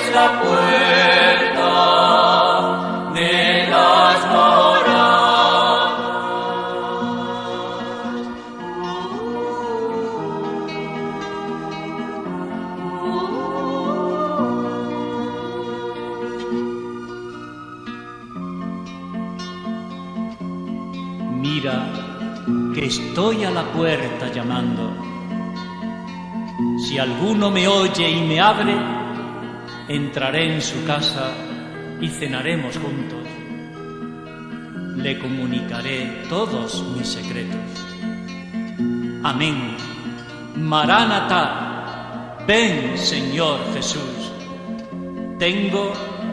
es la puerta de las moradas. Mira que estoy a la puerta llamando. Si alguno me oye y me abre, entraré en su casa y cenaremos juntos. Le comunicaré todos mis secretos. Amén. Maránata, ven, Señor Jesús. Tengo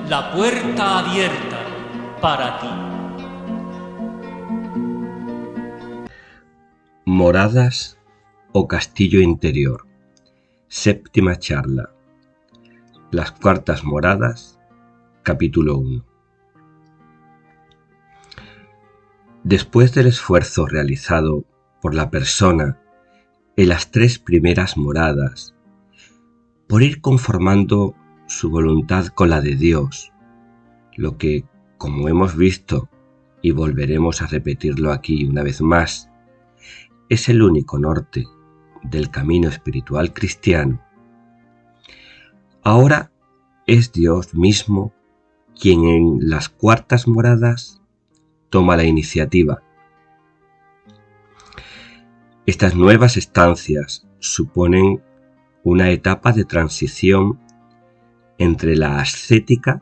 la puerta abierta para ti. Moradas o castillo interior. Séptima charla. Las cuartas moradas, capítulo 1. Después del esfuerzo realizado por la persona en las tres primeras moradas, por ir conformando su voluntad con la de Dios, lo que, como hemos visto y volveremos a repetirlo aquí una vez más, es el único norte del camino espiritual cristiano. Ahora es Dios mismo quien en las cuartas moradas toma la iniciativa. Estas nuevas estancias suponen una etapa de transición entre la ascética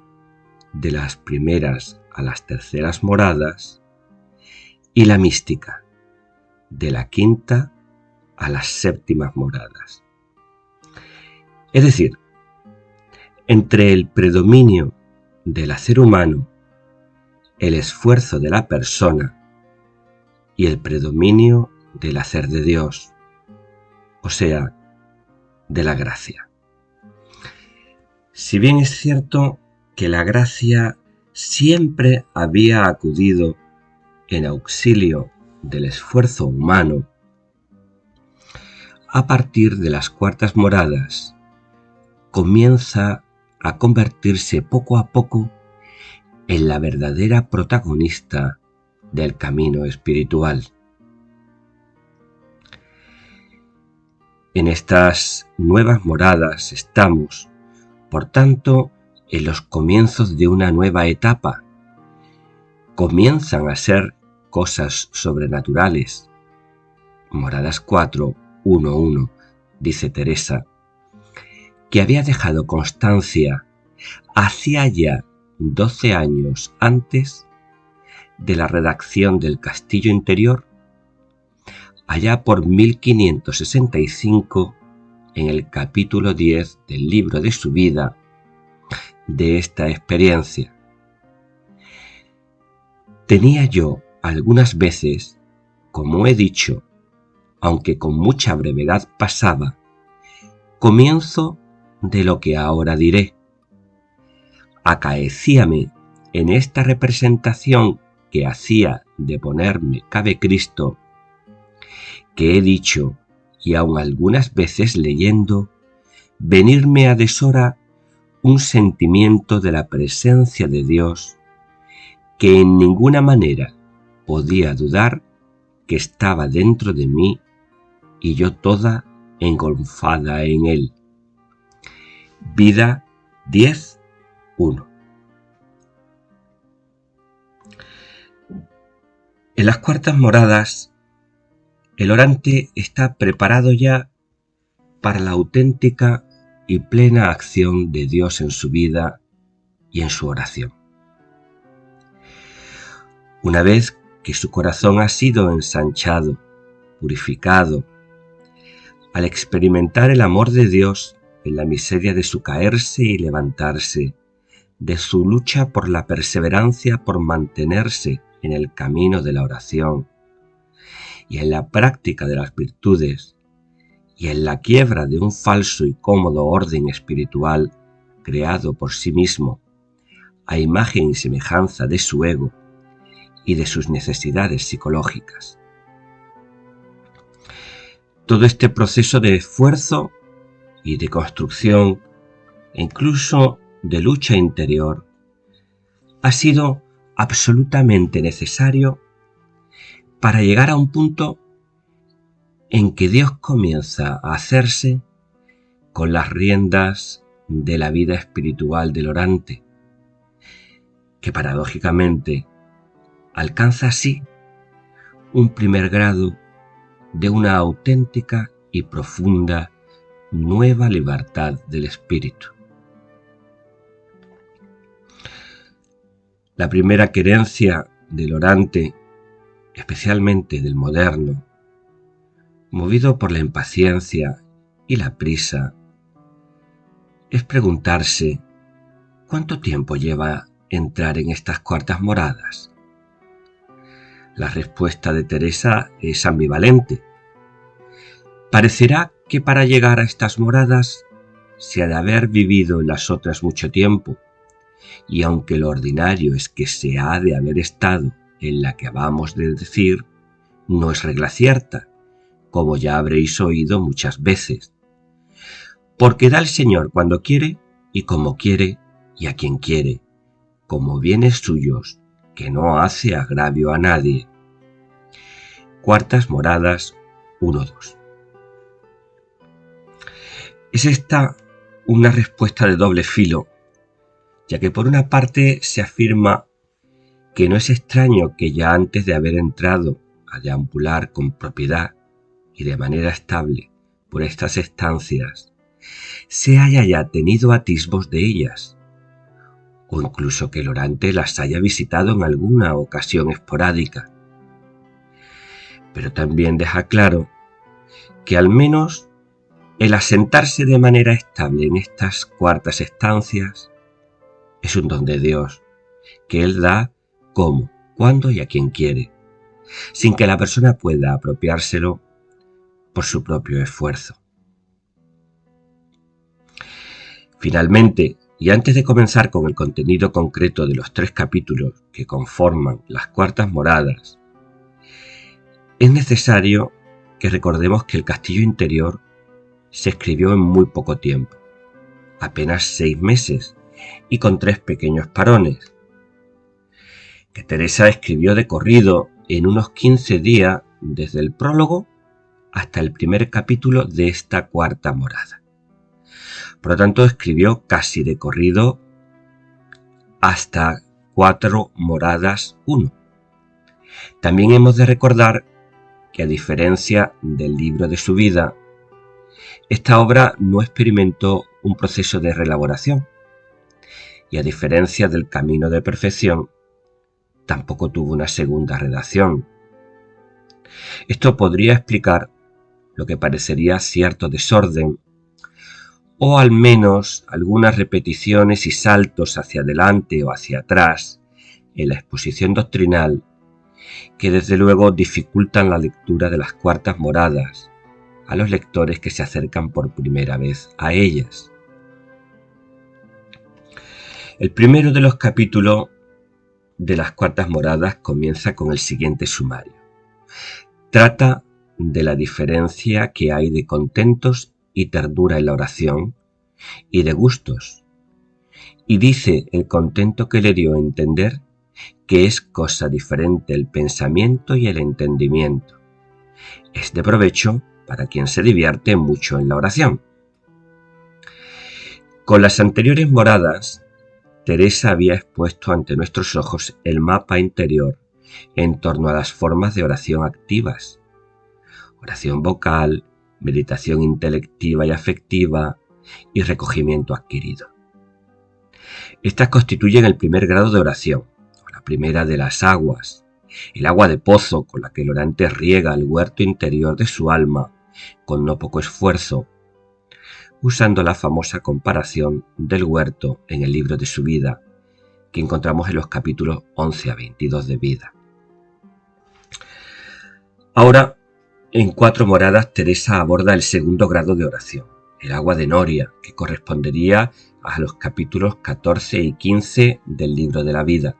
de las primeras a las terceras moradas y la mística de la quinta a las séptimas moradas. Es decir, entre el predominio del hacer humano, el esfuerzo de la persona y el predominio del hacer de Dios, o sea, de la gracia. Si bien es cierto que la gracia siempre había acudido en auxilio del esfuerzo humano, a partir de las cuartas moradas comienza a convertirse poco a poco en la verdadera protagonista del camino espiritual. En estas nuevas moradas estamos, por tanto, en los comienzos de una nueva etapa. Comienzan a ser cosas sobrenaturales. Moradas 4, 1, dice Teresa, que había dejado constancia hacía ya 12 años antes de la redacción del Castillo Interior, allá por 1565, en el capítulo 10 del libro de su vida, de esta experiencia. Tenía yo algunas veces, como he dicho, aunque con mucha brevedad pasaba, comienzo de lo que ahora diré. Acaecíame en esta representación que hacía de ponerme cabe Cristo, que he dicho, y aun algunas veces leyendo, venirme a deshora un sentimiento de la presencia de Dios que en ninguna manera podía dudar que estaba dentro de mí y yo toda engolfada en él. Vida 10, 1. En las cuartas moradas, el orante está preparado ya para la auténtica y plena acción de Dios en su vida y en su oración. Una vez que su corazón ha sido ensanchado, purificado, al experimentar el amor de Dios en la miseria de su caerse y levantarse, de su lucha por la perseverancia por mantenerse en el camino de la oración y en la práctica de las virtudes y en la quiebra de un falso y cómodo orden espiritual creado por sí mismo a imagen y semejanza de su ego y de sus necesidades psicológicas. Todo este proceso de esfuerzo y de construcción, e incluso de lucha interior ha sido absolutamente necesario para llegar a un punto en que Dios comienza a hacerse con las riendas de la vida espiritual del orante, que paradójicamente alcanza así un primer grado de una auténtica y profunda nueva libertad del espíritu. La primera querencia del orante, especialmente del moderno, movido por la impaciencia y la prisa, es preguntarse ¿cuánto tiempo lleva entrar en estas cuartas moradas? La respuesta de Teresa es ambivalente. Parecerá que para llegar a estas moradas se ha de haber vivido en las otras mucho tiempo, y aunque lo ordinario es que se ha de haber estado en la que acabamos de decir, no es regla cierta, como ya habréis oído muchas veces, porque da el Señor cuando quiere y como quiere y a quien quiere, como bienes suyos, que no hace agravio a nadie. Cuartas moradas 1-2. Es esta una respuesta de doble filo, ya que por una parte se afirma que no es extraño que ya antes de haber entrado a deambular con propiedad y de manera estable por estas estancias, se haya ya tenido atisbos de ellas, o incluso que el orante las haya visitado en alguna ocasión esporádica. Pero también deja claro que al menos el asentarse de manera estable en estas cuartas estancias es un don de Dios, que Él da como, cuando y a quien quiere, sin que la persona pueda apropiárselo por su propio esfuerzo. Finalmente, y antes de comenzar con el contenido concreto de los 3 capítulos que conforman las cuartas moradas, es necesario que recordemos que el castillo interior se escribió en muy poco tiempo, apenas 6 meses y con 3 pequeños parones, que Teresa escribió de corrido en unos 15 días desde el prólogo hasta el primer capítulo de esta cuarta morada. Por lo tanto, escribió casi de corrido hasta 4 moradas 1. También hemos de recordar que, a diferencia del libro de su vida, esta obra no experimentó un proceso de reelaboración y, a diferencia del Camino de Perfección, tampoco tuvo una segunda redacción. Esto podría explicar lo que parecería cierto desorden o al menos algunas repeticiones y saltos hacia adelante o hacia atrás en la exposición doctrinal que desde luego dificultan la lectura de las cuartas moradas a los lectores que se acercan por primera vez a ellas. El primero de los capítulos de las cuartas moradas comienza con el siguiente sumario. Trata de la diferencia que hay de contentos y ternura en la oración y de gustos, y dice el contento que le dio a entender que es cosa diferente el pensamiento y el entendimiento. Es de provecho para quien se divierte mucho en la oración. Con las anteriores moradas, Teresa había expuesto ante nuestros ojos el mapa interior en torno a las formas de oración activas: oración vocal, meditación intelectiva y afectiva y recogimiento adquirido. Estas constituyen el primer grado de oración, la primera de las aguas, el agua de pozo con la que el orante riega el huerto interior de su alma con no poco esfuerzo, usando la famosa comparación del huerto en el libro de su vida, que encontramos en los capítulos 11 a 22 de vida. Ahora, en 4 moradas, Teresa aborda el segundo grado de oración, el agua de Noria, que correspondería a los capítulos 14 y 15 del libro de la vida.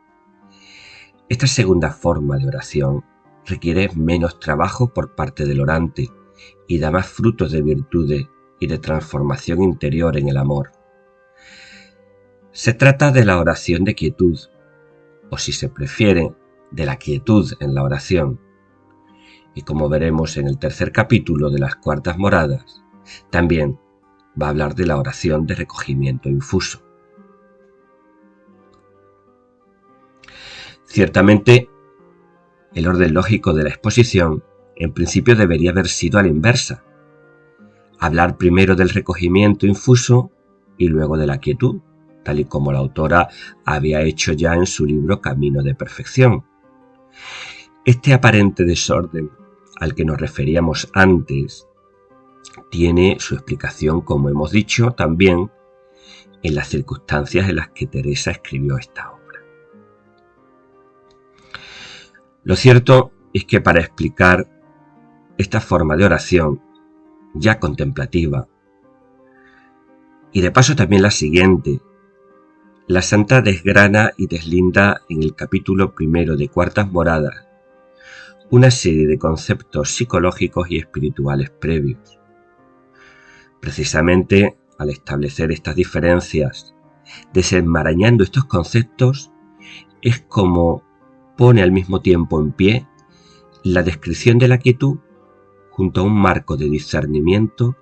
Esta segunda forma de oración requiere menos trabajo por parte del orante y da más frutos de virtudes y de transformación interior en el amor. Se trata de la oración de quietud, o si se prefiere, de la quietud en la oración. Y como veremos en el tercer capítulo de las cuartas moradas, también va a hablar de la oración de recogimiento infuso. Ciertamente, el orden lógico de la exposición en principio debería haber sido a la inversa. Hablar primero del recogimiento infuso y luego de la quietud, tal y como la autora había hecho ya en su libro Camino de Perfección. Este aparente desorden al que nos referíamos antes tiene su explicación, como hemos dicho, también en las circunstancias en las que Teresa escribió esta obra. Lo cierto es que para explicar esta forma de oración ya contemplativa, y de paso también la siguiente, la santa desgrana y deslinda en el capítulo primero de Cuartas Moradas una serie de conceptos psicológicos y espirituales previos. Precisamente al establecer estas diferencias, desenmarañando estos conceptos, es como pone al mismo tiempo en pie la descripción de la quietud junto a un marco de discernimiento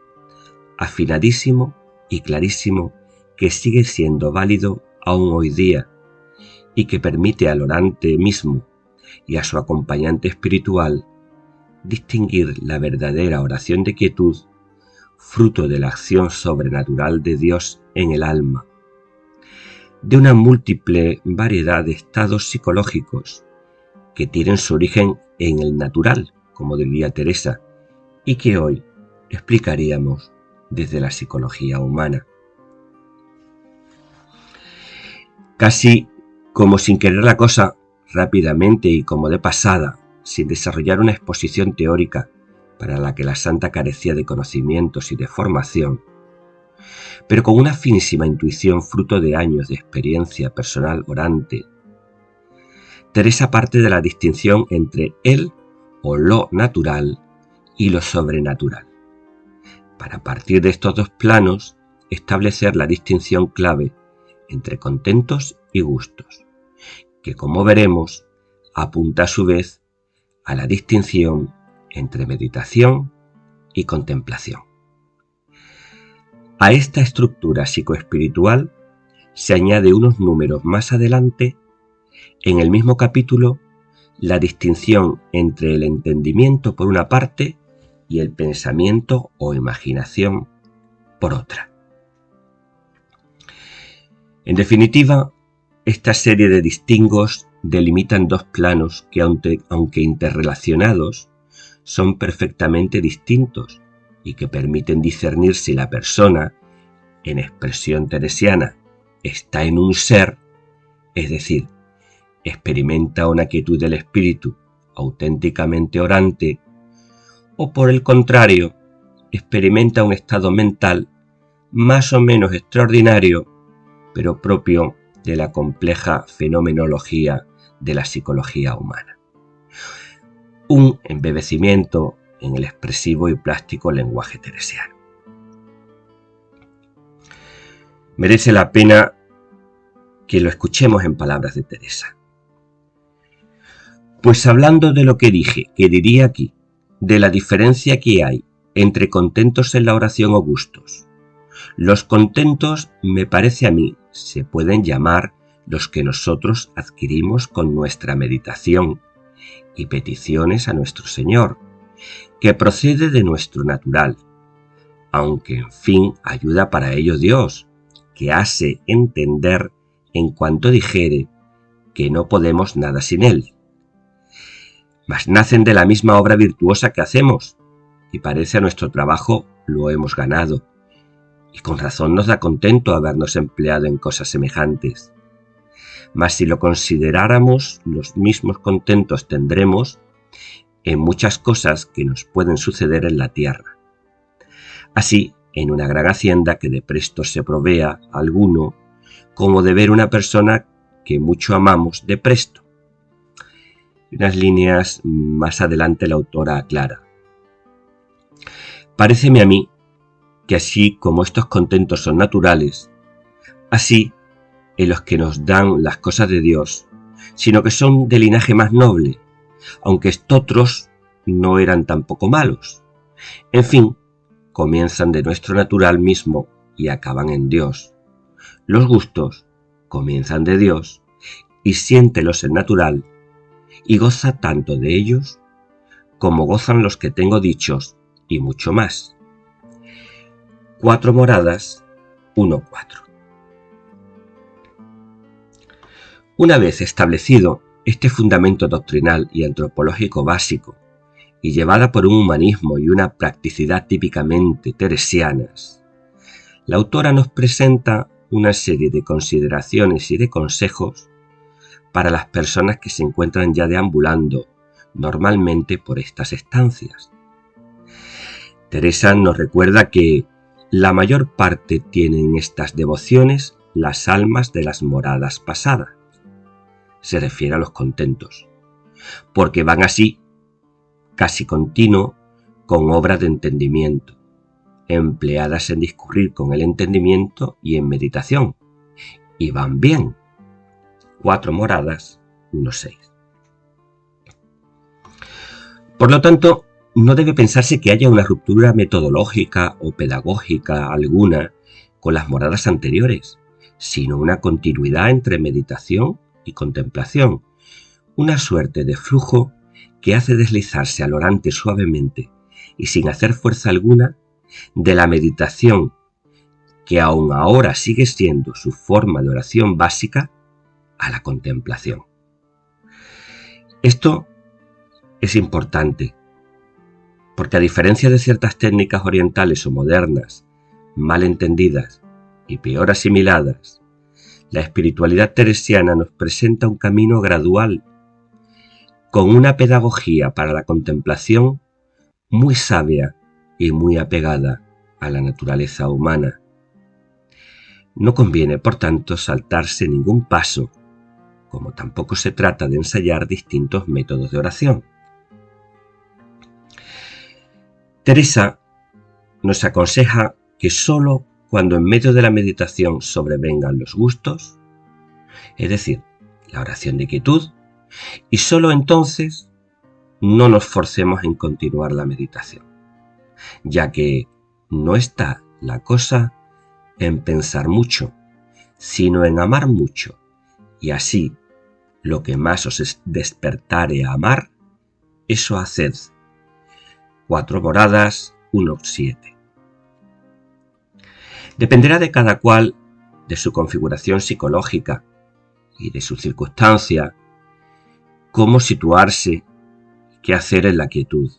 afinadísimo y clarísimo que sigue siendo válido aún hoy día y que permite al orante mismo y a su acompañante espiritual distinguir la verdadera oración de quietud, fruto de la acción sobrenatural de Dios en el alma, de una múltiple variedad de estados psicológicos que tienen su origen en el natural, como diría Teresa, y que hoy explicaríamos desde la psicología humana. Casi como sin querer la cosa, rápidamente y como de pasada, sin desarrollar una exposición teórica para la que la santa carecía de conocimientos y de formación, pero con una finísima intuición fruto de años de experiencia personal orante, Teresa parte de la distinción entre el o lo natural y lo sobrenatural, para a partir de estos dos planos establecer la distinción clave entre contentos y gustos, que como veremos apunta a su vez a la distinción entre meditación y contemplación. A esta estructura psicoespiritual se añade unos números más adelante, en el mismo capítulo, la distinción entre el entendimiento por una parte y el pensamiento o imaginación por otra. En definitiva, esta serie de distingos delimitan dos planos que, aunque interrelacionados, son perfectamente distintos y que permiten discernir si la persona, en expresión teresiana, está en un ser, es decir, experimenta una quietud del espíritu auténticamente orante, o por el contrario, experimenta un estado mental más o menos extraordinario, pero propio de la compleja fenomenología de la psicología humana. Un embebecimiento en el expresivo y plástico lenguaje teresiano. Merece la pena que lo escuchemos en palabras de Teresa. Pues hablando de lo que dije, que diría aquí, de la diferencia que hay entre contentos en la oración o gustos. Los contentos, me parece a mí, se pueden llamar los que nosotros adquirimos con nuestra meditación y peticiones a nuestro Señor, que procede de nuestro natural, aunque en fin ayuda para ello Dios, que hace entender en cuanto dijere que no podemos nada sin Él. Mas nacen de la misma obra virtuosa que hacemos, y parece a nuestro trabajo lo hemos ganado, y con razón nos da contento habernos empleado en cosas semejantes. Mas si lo consideráramos, los mismos contentos tendremos en muchas cosas que nos pueden suceder en la tierra. Así, en una gran hacienda que de presto se provea a alguno, como de ver una persona que mucho amamos de presto. Unas líneas más adelante la autora aclara. Paréceme a mí que así como estos contentos son naturales, así en los que nos dan las cosas de Dios, sino que son de linaje más noble, aunque estotros no eran tampoco malos. En fin, comienzan de nuestro natural mismo y acaban en Dios. Los gustos comienzan de Dios y siéntelos el natural y goza tanto de ellos como gozan los que tengo dichos y mucho más. 4 moradas, 1:4. Una vez establecido este fundamento doctrinal y antropológico básico, y llevada por un humanismo y una practicidad típicamente teresianas, la autora nos presenta una serie de consideraciones y de consejos para las personas que se encuentran ya deambulando normalmente por estas estancias. Teresa nos recuerda que la mayor parte tienen estas devociones las almas de las moradas pasadas. Se refiere a los contentos, porque van así, casi continuo, con obras de entendimiento, empleadas en discurrir con el entendimiento y en meditación, y van bien. 4 moradas, 1:6. Por lo tanto, no debe pensarse que haya una ruptura metodológica o pedagógica alguna con las moradas anteriores, sino una continuidad entre meditación y contemplación, una suerte de flujo que hace deslizarse al orante suavemente y sin hacer fuerza alguna de la meditación, que aún ahora sigue siendo su forma de oración básica, a la contemplación. Esto es importante, porque a diferencia de ciertas técnicas orientales o modernas, mal entendidas y peor asimiladas, la espiritualidad teresiana nos presenta un camino gradual, con una pedagogía para la contemplación muy sabia y muy apegada a la naturaleza humana. No conviene, por tanto, saltarse ningún paso, como tampoco se trata de ensayar distintos métodos de oración. Teresa nos aconseja que sólo cuando en medio de la meditación sobrevengan los gustos, es decir, la oración de quietud, y sólo entonces no nos forcemos en continuar la meditación, ya que no está la cosa en pensar mucho, sino en amar mucho, y así lo que más os despertare a amar, eso haced. 4 moradas, 1:7. Dependerá de cada cual, de su configuración psicológica y de su circunstancia, cómo situarse, qué hacer en la quietud.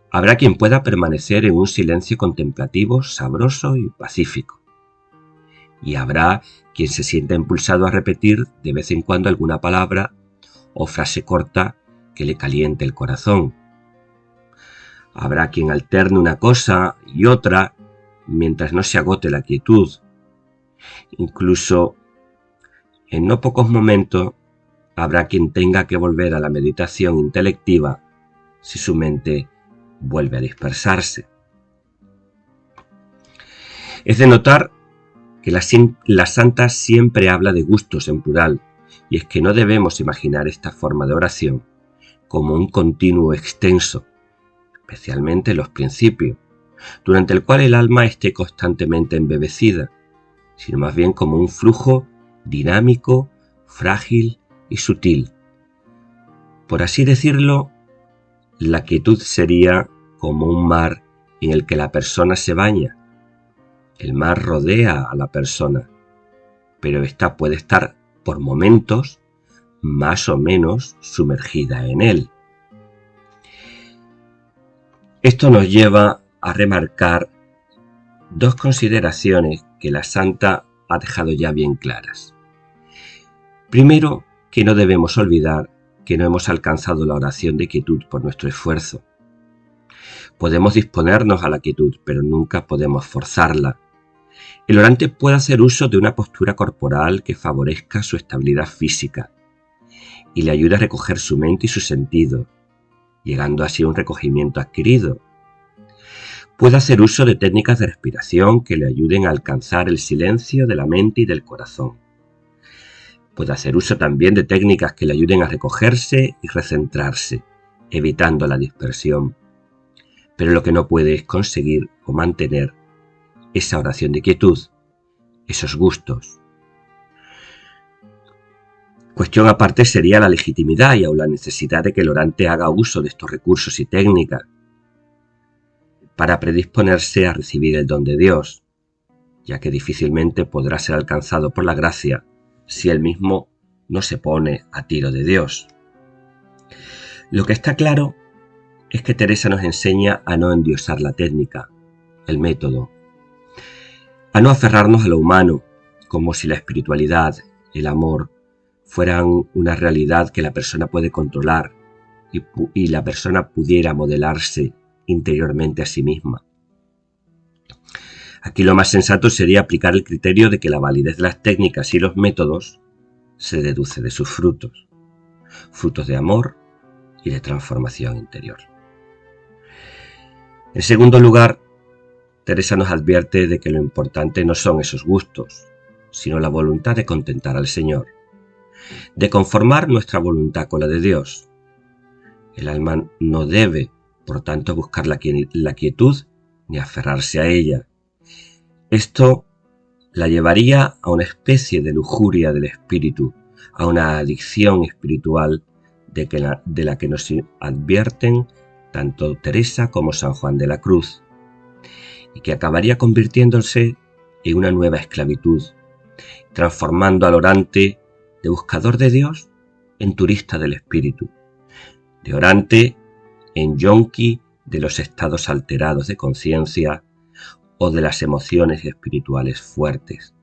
Habrá quien pueda permanecer en un silencio contemplativo, sabroso y pacífico. Y habrá quien se sienta impulsado a repetir de vez en cuando alguna palabra o frase corta que le caliente el corazón. Habrá quien alterne una cosa y otra mientras no se agote la quietud. Incluso en no pocos momentos habrá quien tenga que volver a la meditación intelectiva si su mente vuelve a dispersarse. Es de notar que la santa siempre habla de gustos en plural, y es que no debemos imaginar esta forma de oración como un continuo extenso, especialmente en los principios, durante el cual el alma esté constantemente embebecida, sino más bien como un flujo dinámico, frágil y sutil. Por así decirlo, la quietud sería como un mar en el que la persona se baña. El mar rodea a la persona, pero ésta puede estar por momentos más o menos sumergida en él. Esto nos lleva a remarcar 2 consideraciones que la santa ha dejado ya bien claras. Primero, que no debemos olvidar que no hemos alcanzado la oración de quietud por nuestro esfuerzo. Podemos disponernos a la quietud, pero nunca podemos forzarla. El orante puede hacer uso de una postura corporal que favorezca su estabilidad física y le ayude a recoger su mente y su sentido, llegando así a un recogimiento adquirido. Puede hacer uso de técnicas de respiración que le ayuden a alcanzar el silencio de la mente y del corazón. Puede hacer uso también de técnicas que le ayuden a recogerse y recentrarse, evitando la dispersión. Pero lo que no puede es conseguir o mantener esa oración de quietud, esos gustos. Cuestión aparte sería la legitimidad y aún la necesidad de que el orante haga uso de estos recursos y técnicas para predisponerse a recibir el don de Dios, ya que difícilmente podrá ser alcanzado por la gracia si él mismo no se pone a tiro de Dios. Lo que está claro es que Teresa nos enseña a no endiosar la técnica, el método, a no aferrarnos a lo humano, como si la espiritualidad, el amor, fueran una realidad que la persona puede controlar y la persona pudiera modelarse interiormente a sí misma. Aquí lo más sensato sería aplicar el criterio de que la validez de las técnicas y los métodos se deduce de sus frutos, frutos de amor y de transformación interior. En segundo lugar, Teresa nos advierte de que lo importante no son esos gustos, sino la voluntad de contentar al Señor, de conformar nuestra voluntad con la de Dios. El alma no debe, por tanto, buscar la quietud ni aferrarse a ella. Esto la llevaría a una especie de lujuria del espíritu, a una adicción espiritual de la que nos advierten tanto Teresa como San Juan de la Cruz, y que acabaría convirtiéndose en una nueva esclavitud, transformando al orante de buscador de Dios en turista del espíritu, de orante en yonki de los estados alterados de conciencia o de las emociones espirituales fuertes.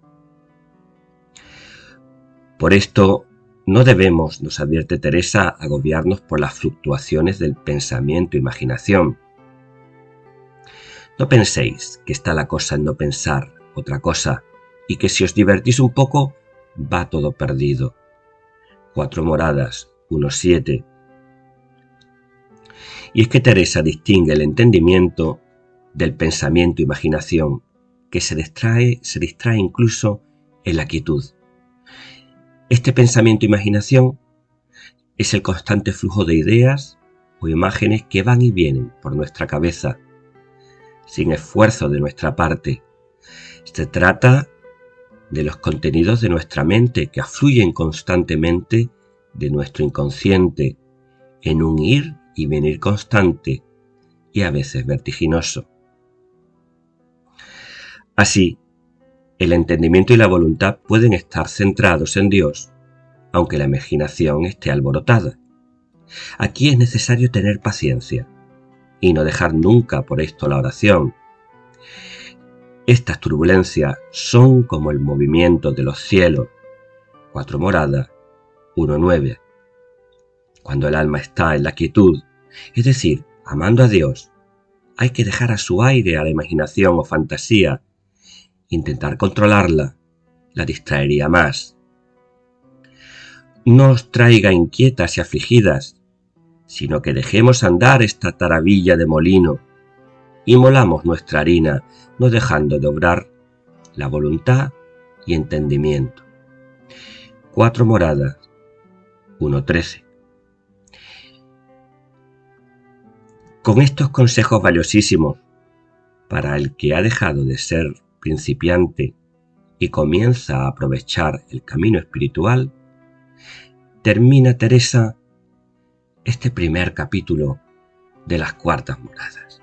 Por esto, no debemos, nos advierte Teresa, agobiarnos por las fluctuaciones del pensamiento e imaginación. No penséis que está la cosa en no pensar otra cosa y que si os divertís un poco va todo perdido. 4 moradas, 1:7. Y es que Teresa distingue el entendimiento del pensamiento e imaginación, que se distrae incluso en la quietud. Este pensamiento e imaginación es el constante flujo de ideas o imágenes que van y vienen por nuestra cabeza, sin esfuerzo de nuestra parte. Se trata de los contenidos de nuestra mente que afluyen constantemente de nuestro inconsciente en un ir y venir constante y a veces vertiginoso. Así, el entendimiento y la voluntad pueden estar centrados en Dios, aunque la imaginación esté alborotada. Aquí es necesario tener paciencia y no dejar nunca por esto la oración. Estas turbulencias son como el movimiento de los cielos, 4 moradas, 1:9. Cuando el alma está en la quietud, es decir, amando a Dios, hay que dejar a su aire a la imaginación o fantasía. Intentar controlarla la distraería más. No os traiga inquietas y afligidas, sino que dejemos andar esta taravilla de molino y molamos nuestra harina, no dejando de obrar la voluntad y entendimiento. 4 moradas, 1:13. Con estos consejos valiosísimos para el que ha dejado de ser principiante y comienza a aprovechar el camino espiritual, termina Teresa este primer capítulo de las 4 moradas.